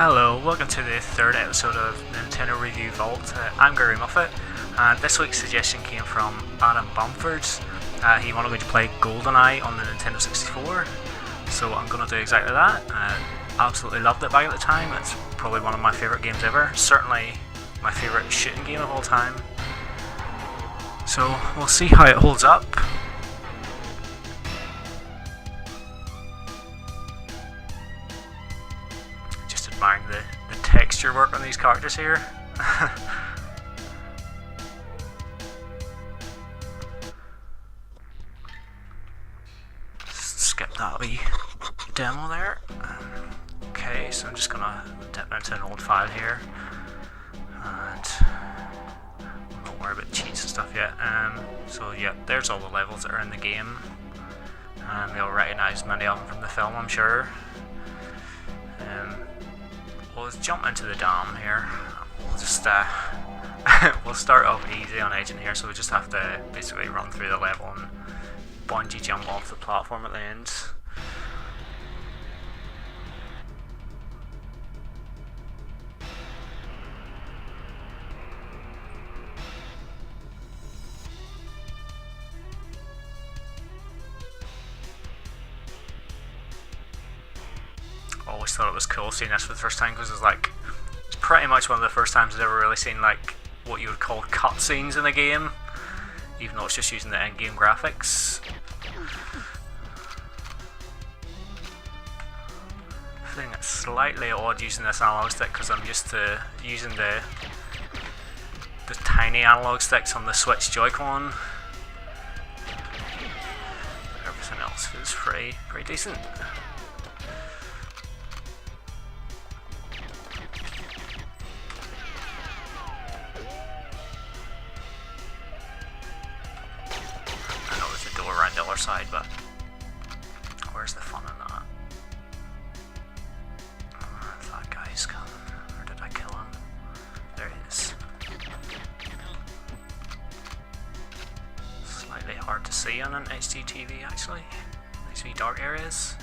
Hello, welcome to the third episode of Nintendo Review Vault. I'm Gregory Moffett, and this week's suggestion came from Adam Bamford. He wanted me to play Goldeneye on the Nintendo 64, so I'm going to do exactly that. Absolutely loved it back at the time. It's probably one of my favourite games ever, certainly my favourite shooting game of all time. So we'll see how it holds up. Admiring the texture work on these characters here. Skip that wee demo there. Okay, so I'm just gonna dip into an old file here, and I'm not worried about cheats and stuff yet. So yeah, there's all the levels that are in the game, and you'll recognise many of them from the film, I'm sure. Let's jump into the dam here. We'll just we'll start off easy on Agent here, so we just have to basically run through the level and bungee jump off the platform at the end. Always thought it was cool seeing this for the first time, because it's pretty much one of the first times I've ever really seen like what you would call cutscenes in a game, even though it's just using the in-game graphics. I think it's slightly odd using this analog stick because I'm used to using the tiny analog sticks on the Switch Joy-Con. Everything else feels pretty decent. Around the other side, but where's the fun in that? If that guy's coming, or did I kill him? There he is. Slightly hard to see on an HD TV actually, these wee dark areas.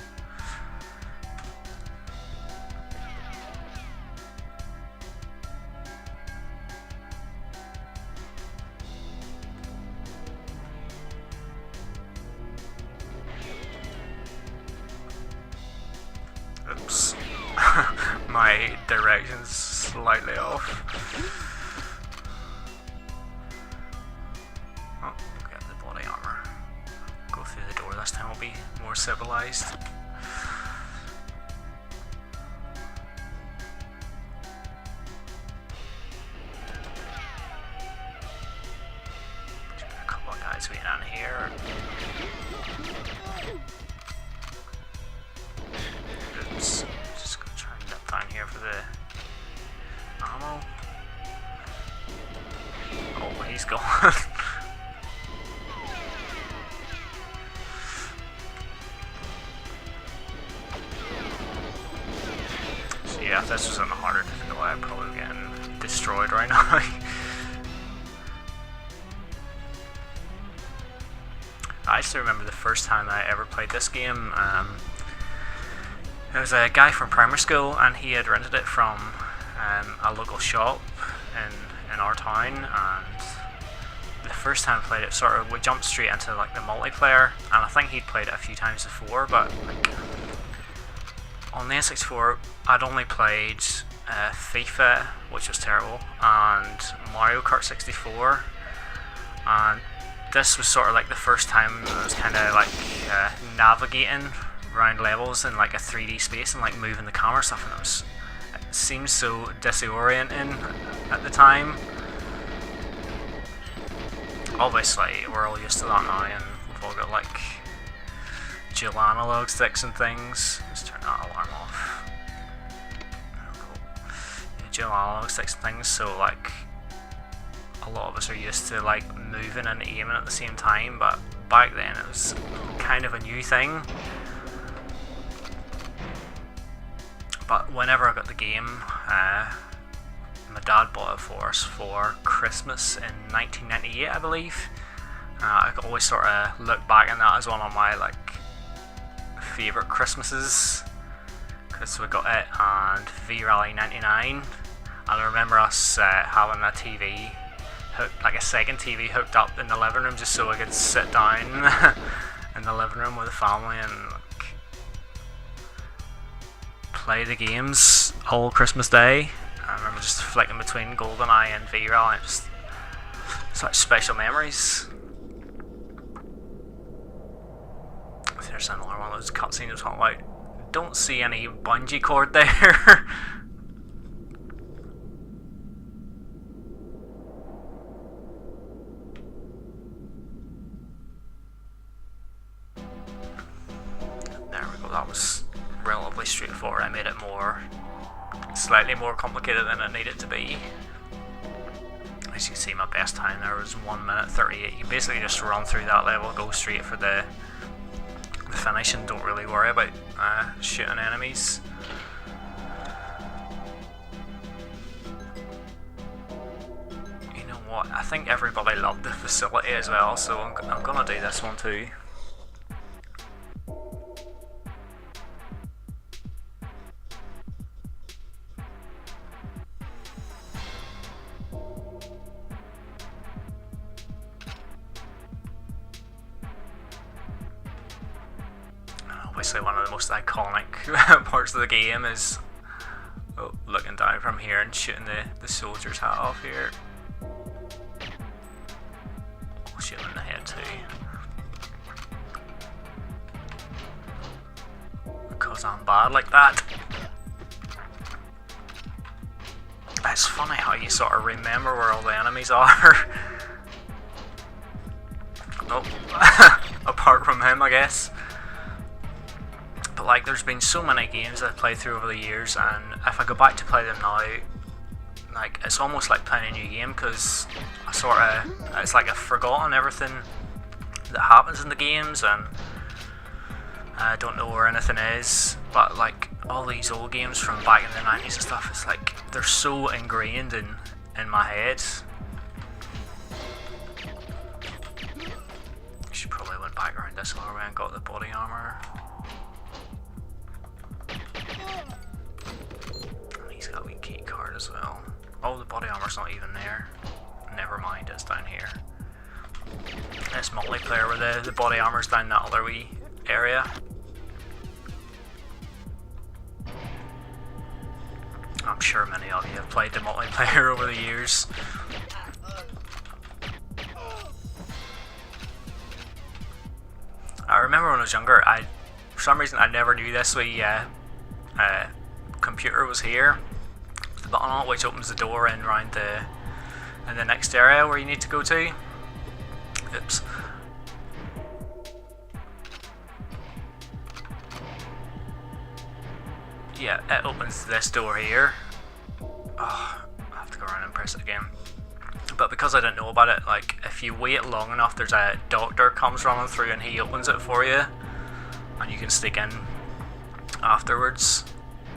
Oops. My direction's slightly off. Oh, we'll get the body armor. Go through the door this time, we'll be more civilized. A couple of guys waiting on here. Just gonna try and nip down here for the ammo. Oh, he's gone. So yeah, if this was on a harder difficulty, I'd probably be getting destroyed right now. I still remember the first time I ever played this game. There was a guy from primary school, and he had rented it from a local shop in our town, and the first time I played it, we jumped straight into like the multiplayer, and I think he'd played it a few times before, but like, on the N64 I'd only played FIFA, which was terrible, and Mario Kart 64, and this was sort of like the first time I was kind of like navigating around levels in like a 3D space and like moving the camera stuff, and it seems so disorienting at the time. Obviously we're all used to that now, and we've all got like dual analog sticks and things. Let's turn that alarm off. There we go. Yeah, dual analog sticks and things, so like a lot of us are used to like moving and aiming at the same time, but back then it was kind of a new thing. But whenever I got the game, my dad bought it for us for Christmas in 1998, I believe. I could always sort of look back on that as one of my like favourite Christmases, So we got it and V-Rally 99, and I remember us having a TV, like a second TV hooked up in the living room just so I could sit down in the living room with the family and like, play the games all Christmas Day. I remember just flicking between Goldeneye and V-Rally, and just such special memories. There's another one of those cutscenes I was talking about. Don't see any bungee cord there. There we go, that was relatively straightforward. I made it slightly more complicated than it needed to be. As you can see, my best time there was 1 minute 38. You basically just run through that level, go straight for the finish, and don't really worry about shooting enemies. You know what? I think everybody loved the facility as well, so I'm gonna do this one too. Obviously one of the most iconic parts of the game is looking down from here and shooting the soldier's hat off here. I'll shoot him in the head too. Because I'm bad like that. It's funny how you sort of remember where all the enemies are. Oh, apart from him, I guess. But like, there's been so many games I've played through over the years, and if I go back to play them now, like, it's almost like playing a new game, because it's like I've forgotten everything that happens in the games, and I don't know where anything is. But like, all these old games from back in the 90s and stuff, it's like, they're so ingrained in my head. Should probably went back around this other way and got the body armor. He's got a wee key card as well. Oh, the body armor's not even there. Never mind, it's down here. It's multiplayer where the body armor's down that other wee area. I'm sure many of you have played the multiplayer over the years. I remember when I was younger, for some reason I never knew this wee computer was here. The button on it which opens the door in the next area where you need to go to. Oops. Yeah, it opens this door here. Oh, I have to go around and press it again. But because I didn't know about it, like, if you wait long enough, there's a doctor comes running through and he opens it for you, and you can sneak in afterwards.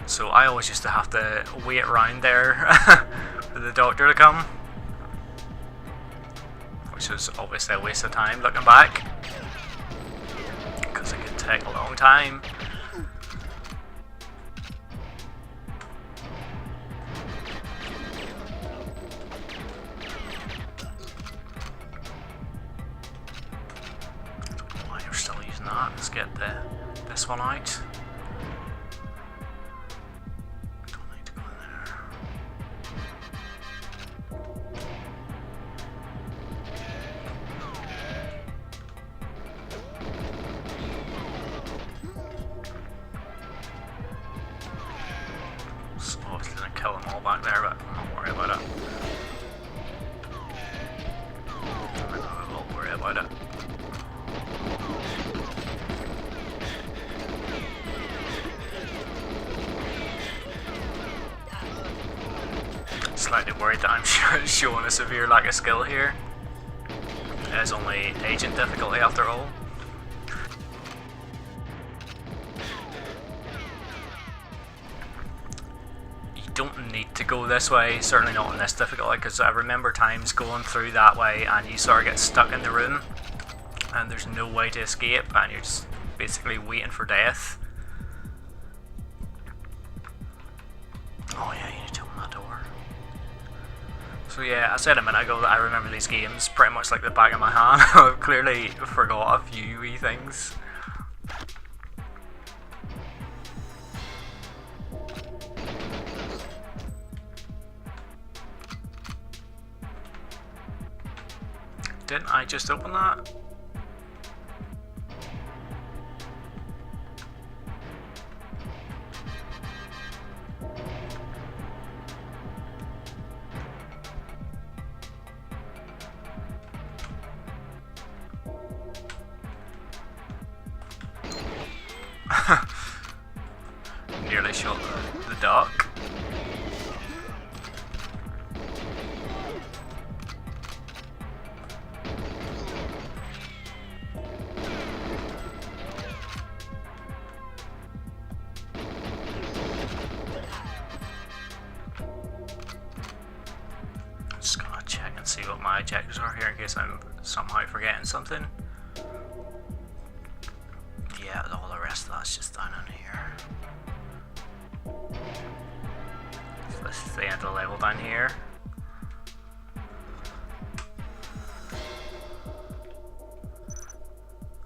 So I always used to have to wait around there for the doctor to come, which was obviously a waste of time looking back, because it could take a long time. Why you're still using that? Let's get this one out. Obviously didn't kill them all back there, but I'm not worried about it. I won't worry about it. Slightly worried that I'm showing a severe lack of skill here. It is only agent difficulty after all. Don't need to go this way, certainly not in this difficulty, because I remember times going through that way and you sort of get stuck in the room and there's no way to escape and you're just basically waiting for death. So yeah, I said a minute ago that I remember these games pretty much like the back of my hand. I've clearly forgot a few wee things. Didn't I just open that? Nearly shot the duck. Just gonna check and see what my objectives are here in case I'm somehow forgetting something. Yeah, all the rest of that's just down in here. So this is the end of the level down here.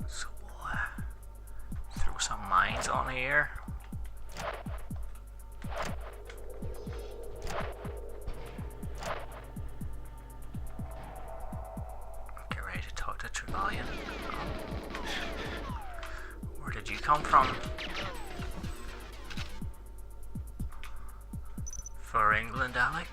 So we'll throw some mines on here. Get ready to talk to Trevelyan. Where did you come from? For England, Alec?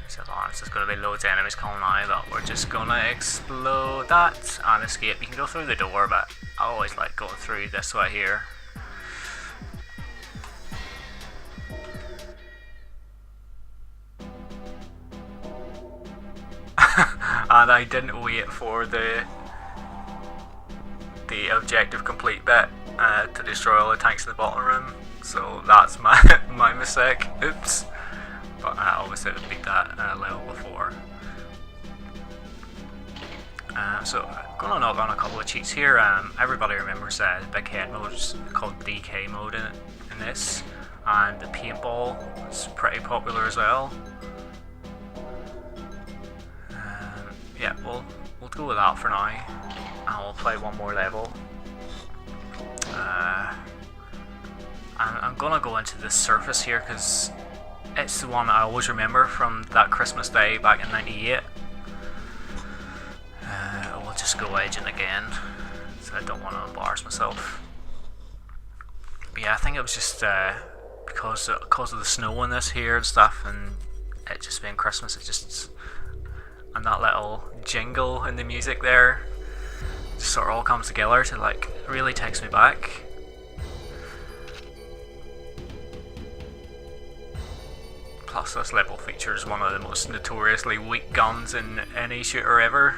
So there's going to be loads of enemies coming now, but we're just going to explode that and escape. You can go through the door, but I always like going through this way here. And I didn't wait for the objective complete bit to destroy all the tanks in the bottom room, so that's my mistake. Oops. But I obviously would beat that level before. So I'm gonna knock on a couple of cheats here. Everybody remembers the big head mode is called DK mode in this, and the paintball is pretty popular as well. Yeah, we'll go with that for now, and we'll play one more level. I'm gonna go into the surface here because it's the one I always remember from that Christmas day back in '98. We'll just go agent again, so I don't want to embarrass myself. But yeah, I think it was just because of the snow in this here and stuff, and it just being Christmas, it just, and that little jingle in the music there just sort of all comes together to like really takes me back. Plus this level features one of the most notoriously weak guns in any shooter ever.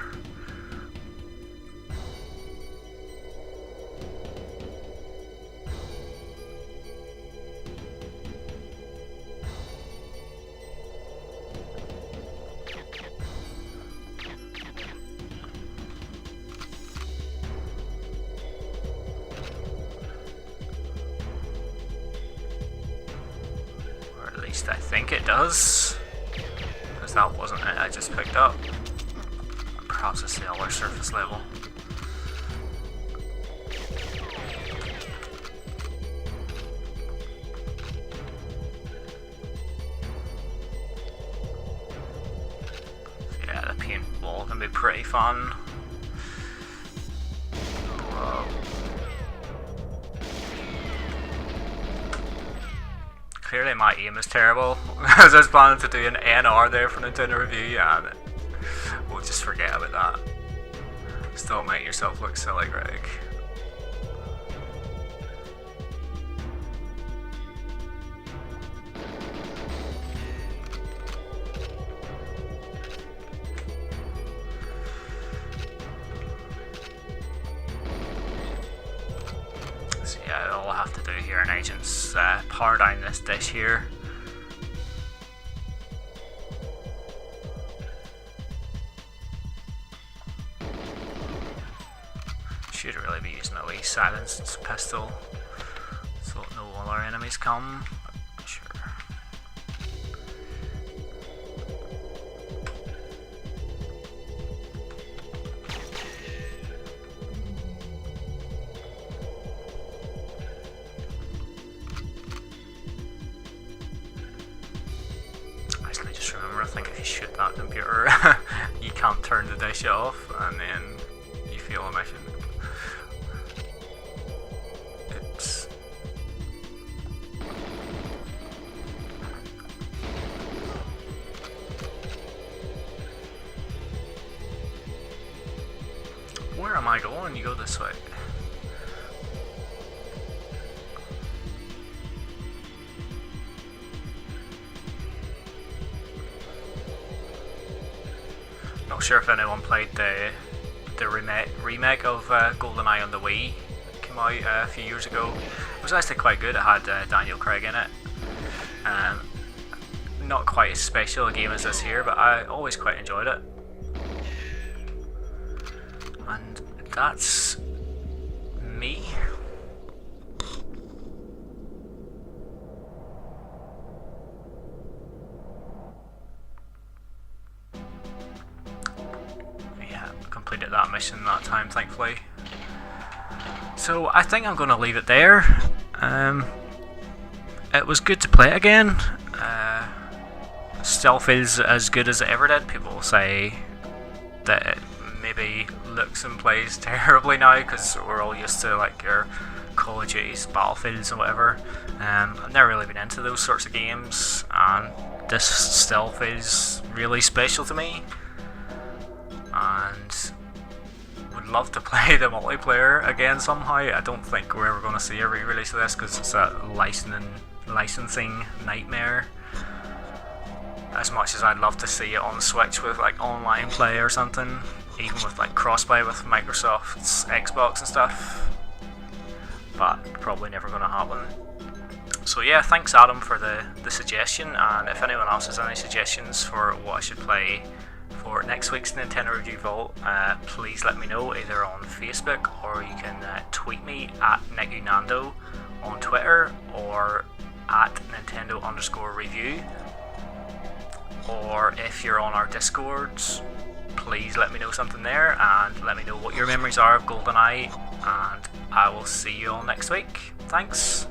I think it does, because that wasn't it I just picked up. Perhaps it's the other surface level. Yeah, the paintball can be pretty fun. Clearly my aim is terrible. I was just planning to do an NR there for Nintendo Review, and we'll just forget about that. Just don't make yourself look silly, Greg. So yeah, all I have to do here in Agents, power down this dish here. using a wee silenced pistol so no other enemies come. Sure. Actually, just remember, I think if you shoot that computer, you can't turn the dish off, and then you fail a mission. Oops. Where am I going? You go this way. Not sure if anyone played the remake of Goldeneye on the Wii. It came out a few years ago. It was actually quite good. It had Daniel Craig in it. Not quite as special a game as this here, but I always quite enjoyed it. And that's me. Completed that mission that time, thankfully. So I think I'm going to leave it there. It was good to play it again. Still feels as good as it ever did. People say that it maybe looks and plays terribly now because we're all used to like your Call of Duty's, Battlefields and whatever. I've never really been into those sorts of games, and this still feels really special to me. And would love to play the multiplayer again somehow. I don't think we're ever going to see a re-release of this because it's a licensing nightmare. As much as I'd love to see it on Switch with like online play or something, even with like crossplay with Microsoft's Xbox and stuff, but probably never going to happen. So yeah, thanks Adam for the suggestion, and if anyone else has any suggestions for what I should play for next week's Nintendo Review Vault, please let me know either on Facebook, or you can tweet me at Negunando on Twitter, or at Nintendo_review. Or if you're on our Discords, please let me know something there, and let me know what your memories are of GoldenEye, and I will see you all next week. Thanks.